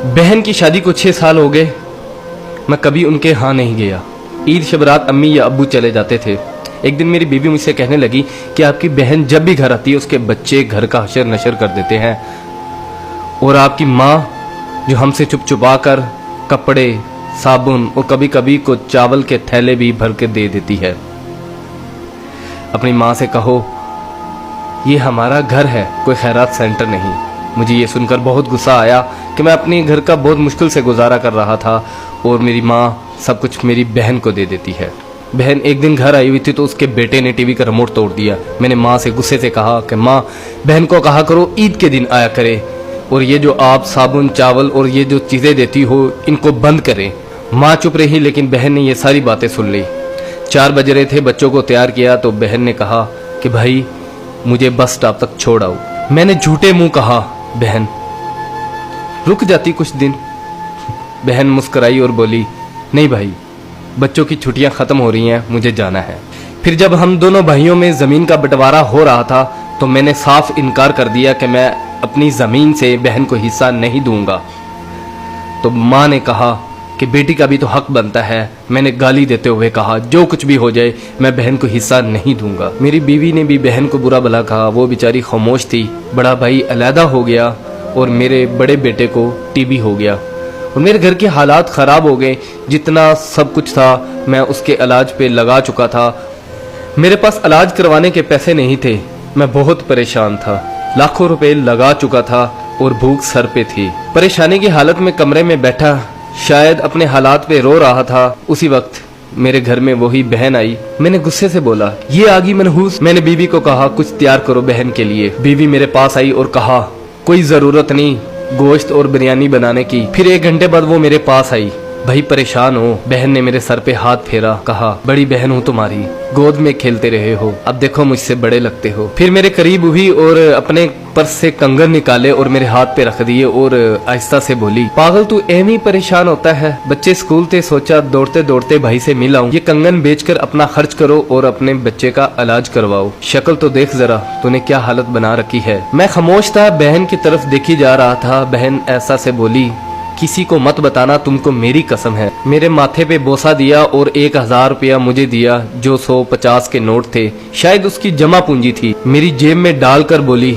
बहन की शादी को 6 साल हो गए, मैं कभी उनके यहाँ नहीं गया। ईद शब रात अम्मी या अब्बू चले जाते थे। एक दिन मेरी बीवी मुझसे कहने लगी कि आपकी बहन जब भी घर आती है उसके बच्चे घर का हशर नशर कर देते हैं, और आपकी माँ जो हमसे चुप चुपा कर कपड़े, साबुन और कभी कभी को चावल के थैले भी भर के दे देती है। अपनी माँ से कहो ये हमारा घर है, कोई खैरात सेंटर नहीं। मुझे ये सुनकर बहुत गुस्सा आया कि मैं अपने घर का बहुत मुश्किल से गुजारा कर रहा था और मेरी माँ सब कुछ मेरी बहन को दे देती है। बहन एक दिन घर आई हुई थी तो उसके बेटे ने टीवी का रिमोट तोड़ दिया। मैंने माँ से गुस्से से कहा कि माँ, बहन को कहा करो ईद के दिन आया करे, और ये जो आप साबुन, चावल और ये जो चीज़ें देती हो इनको बंद करें। माँ चुप रही, लेकिन बहन ने ये सारी बातें सुन ली। 4 बज रहे थे, बच्चों को तैयार किया तो बहन ने कहा कि भाई मुझे बस स्टॉप तक छोड़ आओ। मैंने झूठे मुंह कहा बहन रुक जाती कुछ दिन। बहन मुस्कुराई और बोली नहीं भाई, बच्चों की छुट्टियां खत्म हो रही हैं, मुझे जाना है। फिर जब हम दोनों भाइयों में ज़मीन का बंटवारा हो रहा था तो मैंने साफ इनकार कर दिया कि मैं अपनी ज़मीन से बहन को हिस्सा नहीं दूंगा। तो माँ ने कहा कि बेटी का भी तो हक बनता है। मैंने गाली देते हुए कहा जो कुछ भी हो जाए मैं बहन को हिस्सा नहीं दूंगा। मेरी बीवी ने भी बहन को बुरा भला कहा, वो बेचारी खामोश थी। बड़ा भाई अलहदा हो गया और मेरे बड़े बेटे को टीबी हो गया और मेरे घर के हालात ख़राब हो गए। जितना सब कुछ था मैं उसके इलाज पे लगा चुका था। मेरे पास इलाज करवाने के पैसे नहीं थे, मैं बहुत परेशान था। लाखों रुपए लगा चुका था और भूख सर पे थी। परेशानी की हालत में कमरे में बैठा शायद अपने हालात पे रो रहा था। उसी वक्त मेरे घर में वही बहन आई। मैंने गुस्से से बोला ये आ गई मनहूस। मैंने बीवी को कहा कुछ तैयार करो बहन के लिए। बीवी मेरे पास आई और कहा कोई जरूरत नहीं गोश्त और बिरयानी बनाने की। फिर 1 घंटे बाद वो मेरे पास आई। भाई परेशान हो? बहन ने मेरे सर पे हाथ फेरा, कहा बड़ी बहन हूँ तुम्हारी, गोद में खेलते रहे हो, अब देखो मुझसे बड़े लगते हो। फिर मेरे करीब हुई और अपने पर्स से कंगन निकाले और मेरे हाथ पे रख दिए और आहिस्ता से बोली पागल तू एवं ही परेशान होता है, बच्चे स्कूल थे, सोचा दौड़ते दौड़ते भाई से मिल आऊं। ये कंगन बेचकर अपना खर्च करो और अपने बच्चे का इलाज करवाओ। शक्ल तो देख जरा तूने क्या हालत बना रखी है। मैं खामोश था, बहन की तरफ देखी जा रहा था। बहन ऐसा से बोली किसी को मत बताना, तुमको मेरी कसम है। मेरे माथे पे बोसा दिया और 1000 रुपया मुझे दिया जो 150 के नोट थे, शायद उसकी जमा पूंजी थी। मेरी जेब में डालकर बोली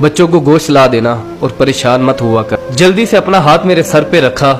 बच्चों को गोश्त ला देना और परेशान मत हुआ कर। जल्दी से अपना हाथ मेरे सर पे रखा,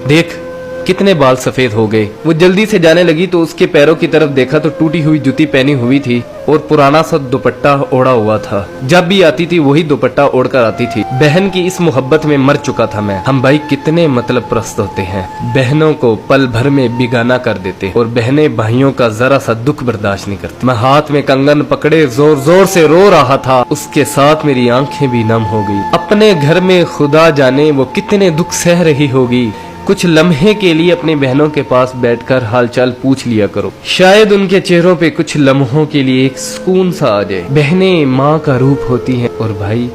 देख कितने बाल सफेद हो गए। वो जल्दी से जाने लगी तो उसके पैरों की तरफ देखा तो टूटी हुई जूती पहनी हुई थी और पुराना सा दुपट्टा ओढ़ा हुआ था। जब भी आती थी वही दुपट्टा ओढ़कर आती थी। बहन की इस मोहब्बत में मर चुका था मैं। हम भाई कितने मतलब प्रस्त होते हैं, बहनों को पल भर में बिगाना कर देते और बहनें भाइयों का जरा सा दुख बर्दाश्त नहीं करती। मैं हाथ में कंगन पकड़े जोर जोर से रो रहा था, उसके साथ मेरी आंखें भी नम हो गई। अपने घर में खुदा जाने वो कितने दुख सह रही होगी। कुछ लम्हे के लिए अपनी बहनों के पास बैठकर हालचाल पूछ लिया करो, शायद उनके चेहरों पे कुछ लम्हों के लिए एक सुकून सा आ जाए। बहनें माँ का रूप होती हैं और भाई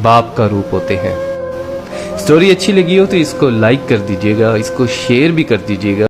बाप का रूप होते हैं। स्टोरी अच्छी लगी हो तो इसको लाइक कर दीजिएगा, इसको शेयर भी कर दीजिएगा।